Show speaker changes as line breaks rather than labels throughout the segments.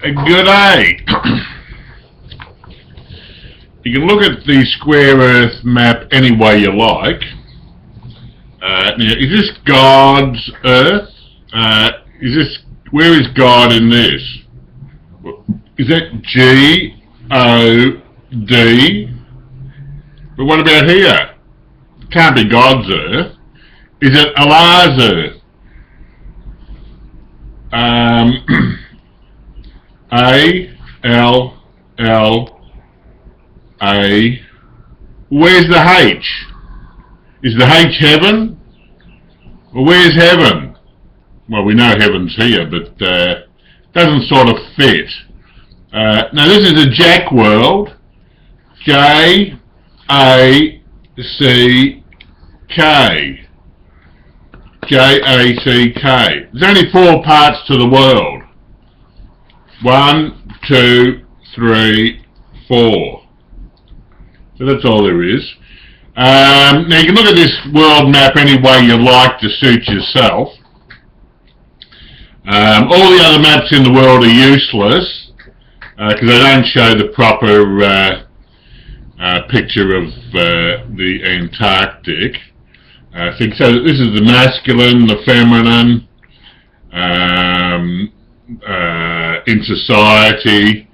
Good day. You can look at the square Earth map any way you like. Now, is this God's Earth? Where is God in this? Is that G-O-D? But what about here? It can't be God's Earth. Is it Allah's Earth? A-L-L-A. Where's the H? Is the H heaven? Well, where's heaven? Well, we know heaven's here, but doesn't sort of fit. Now this is a Jack world. J-A-C-K. J-A-C-K. There's only 4 parts to the world. 1, 2, 3, 4. So that's all there is. Now you can look at this world map any way you like to suit yourself. All the other maps in the world are useless because they don't show the proper picture of the Antarctic. So this is the masculine, the feminine in society.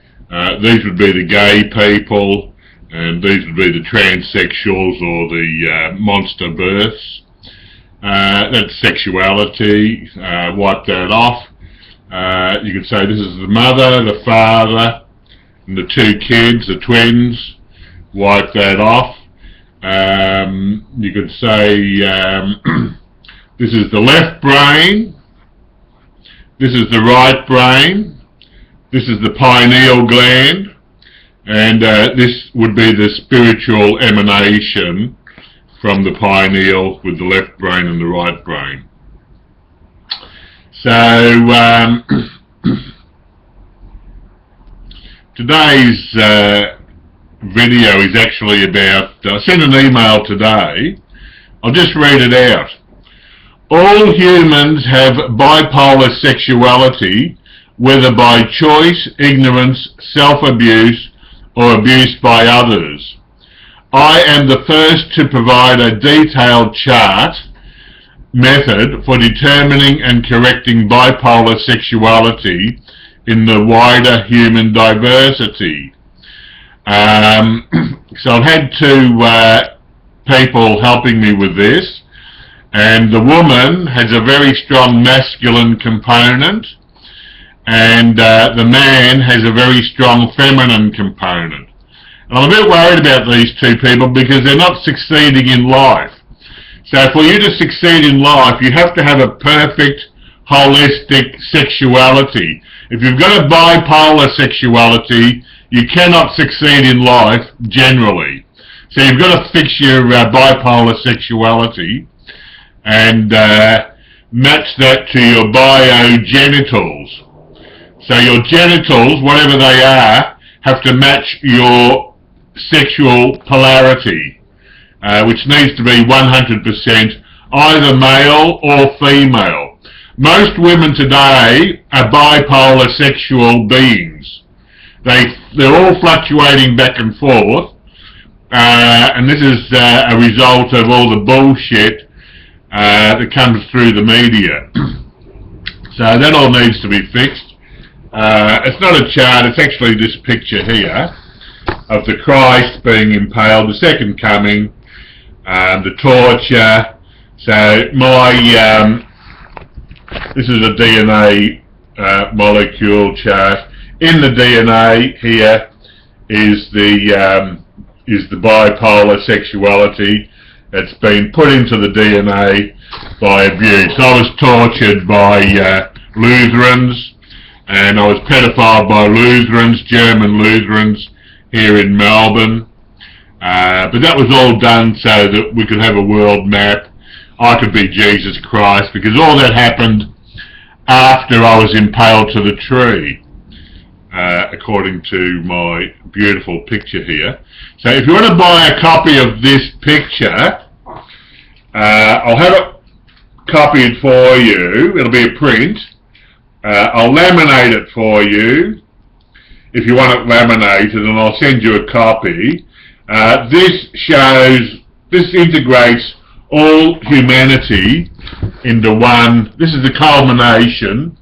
These would be the gay people, and these would be the transsexuals or the monster births. That's sexuality. Wipe that off. You could say this is the mother, the father, and the 2 kids, the twins. Wipe that off. You could say this is the left brain, this is the right brain, this is the pineal gland, and this would be the spiritual emanation from the pineal with the left brain and the right brain. So today's video is actually about, I sent an email today, I'll just read it out. All humans have bipolar sexuality, whether by choice, ignorance, self-abuse, or abuse by others. I am the first to provide a detailed chart method for determining and correcting bipolar sexuality in the wider human diversity. So I've had 2 people helping me with this, and the woman has a very strong masculine component, and the man has a very strong feminine component. And I'm a bit worried about these 2 people because they're not succeeding in life. So for you to succeed in life, you have to have a perfect, holistic sexuality. If you've got a bipolar sexuality, you cannot succeed in life generally. So you've got to fix your bipolar sexuality and match that to your biogenitals. So your genitals, whatever they are, have to match your sexual polarity, which needs to be 100% either male or female. Most women today are bipolar sexual beings. They're all fluctuating back and forth, and this is a result of all the bullshit that comes through the media. So that all needs to be fixed. It's not a chart, it's actually this picture here of the Christ being impaled, the second coming, the torture. So this is a DNA molecule chart. In the DNA here is the bipolar sexuality that's been put into the DNA by abuse. I was tortured by Lutherans, and I was pedophiled by Lutherans, German Lutherans here in Melbourne. But that was all done so that we could have a world map. I could be Jesus Christ, because all that happened after I was impaled to the tree. According to my beautiful picture here. So if you want to buy a copy of this picture, I'll have it copied for you. It'll be a print. I'll laminate it for you if you want it laminated, and I'll send you a copy. This integrates all humanity into one. This is the culmination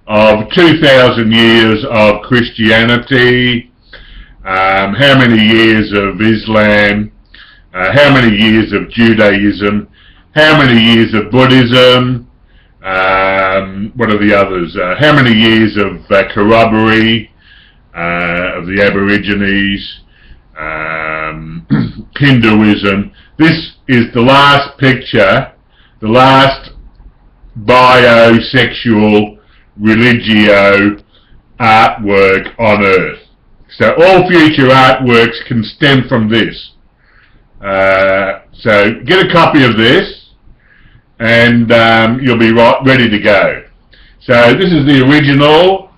of 2,000 years of Christianity, how many years of Islam, how many years of Judaism, how many years of Buddhism, what are the others, how many years of corroboree, of the Aborigines, Hinduism. This is the last picture, the last biosexual religio artwork on Earth. So all future artworks can stem from this. So get a copy of this, and you'll be ready to go. So this is the original.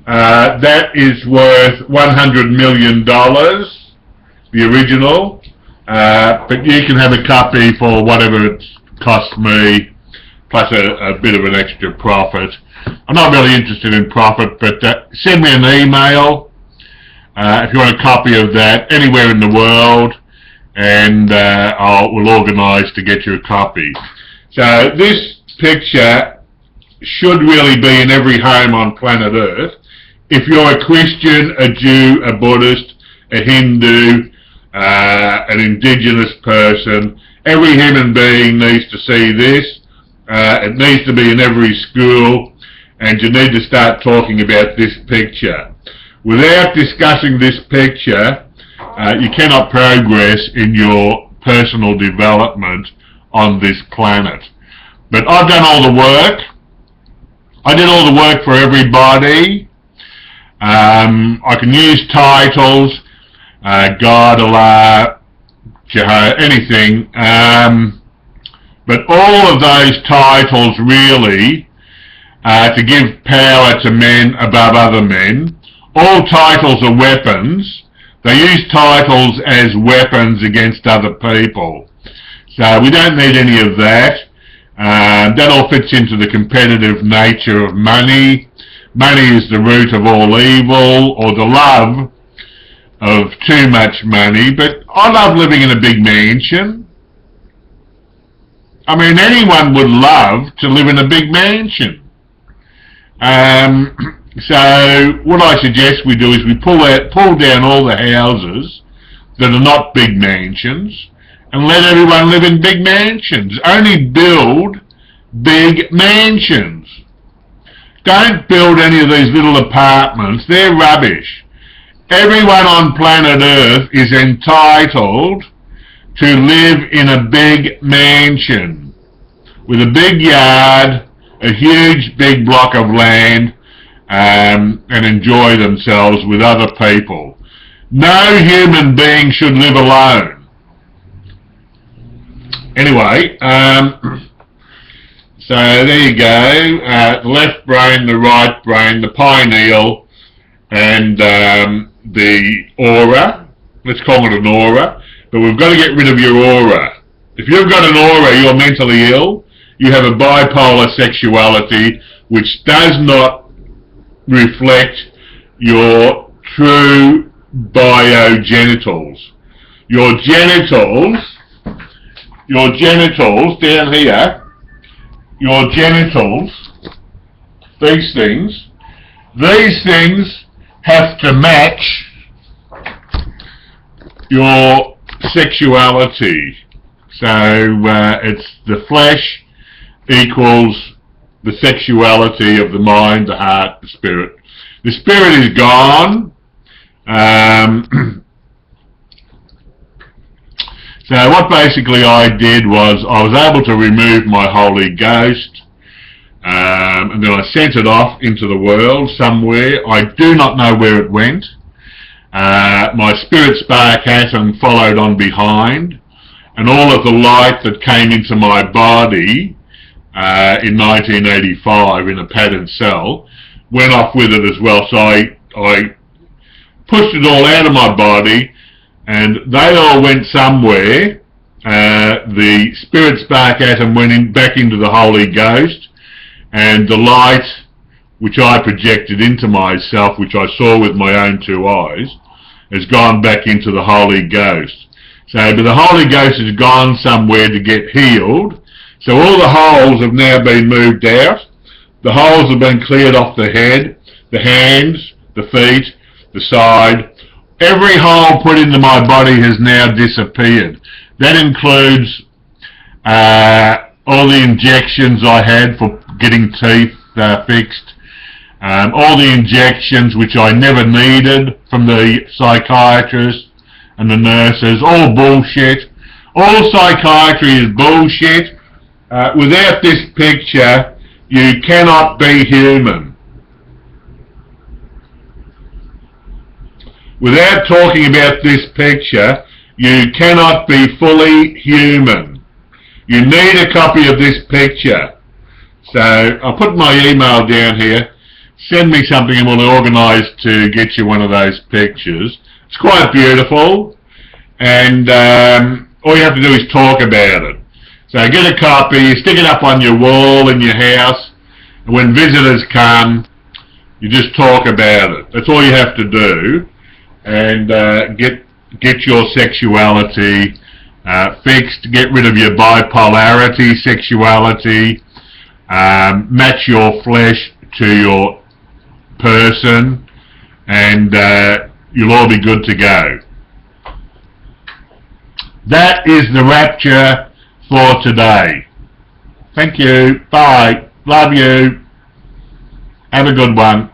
That is worth $100 million, the original. But you can have a copy for whatever it costs me, plus a bit of an extra profit. I'm not really interested in profit, but send me an email if you want a copy of that anywhere in the world, and we'll organise to get you a copy. So this picture should really be in every home on planet Earth. If you're a Christian, a Jew, a Buddhist, a Hindu, an indigenous person, every human being needs to see this. It needs to be in every school, and you need to start talking about this picture. Without discussing this picture, you cannot progress in your personal development on this planet. But I've done all the work. I did all the work for everybody. I can use titles, God, Allah, Jehovah, anything. But all of those titles really to give power to men above other men. All titles are weapons. They use titles as weapons against other people. So we don't need any of that. That all fits into the competitive nature of money. Money is the root of all evil, or the love of too much money. But I love living in a big mansion. I mean, anyone would love to live in a big mansion. So what I suggest we do is we pull down all the houses that are not big mansions and let everyone live in big mansions. Only build big mansions. Don't build any of these little apartments. They're rubbish. Everyone on planet Earth is entitled to live in a big mansion with a big yard, a huge big block of land, and enjoy themselves with other people. No human being should live alone. Anyway, so there you go. The left brain, the right brain, the pineal, and the aura. Let's call it an aura. But we've got to get rid of your aura. If you've got an aura, you're mentally ill. You have a bipolar sexuality which does not reflect your true biogenitals. Your genitals down here, your genitals, these things have to match your sexuality. So it's the flesh equals the sexuality of the mind, the heart, the spirit. The spirit is gone. So what basically I did was I was able to remove my Holy Ghost, and then I sent it off into the world somewhere. I do not know where it went. My spirit spark atom followed on behind, and all of the light that came into my body in 1985 in a padded cell went off with it as well. So I pushed it all out of my body, and they all went somewhere. The spirit spark atom went back into the Holy Ghost, and the light which I projected into myself, which I saw with my own two eyes, has gone back into the Holy Ghost. So, but the Holy Ghost has gone somewhere to get healed. So all the holes have now been moved out. The holes have been cleared off the head, the hands, the feet, the side. Every hole put into my body has now disappeared. That includes all the injections I had for getting teeth fixed, all the injections which I never needed from the psychiatrist and the nurses, all bullshit. All psychiatry is bullshit. Without this picture, you cannot be human. Without talking about this picture, you cannot be fully human. You need a copy of this picture. So I'll put my email down here. Send me something and we'll organise to get you one of those pictures. It's quite beautiful, and all you have to do is talk about it. So get a copy, stick it up on your wall in your house, and when visitors come, you just talk about it. That's all you have to do, and get your sexuality fixed, get rid of your bipolarity sexuality, match your flesh to your person, and you'll all be good to go. That is the rapture for today. Thank you. Bye. Love you. Have a good one.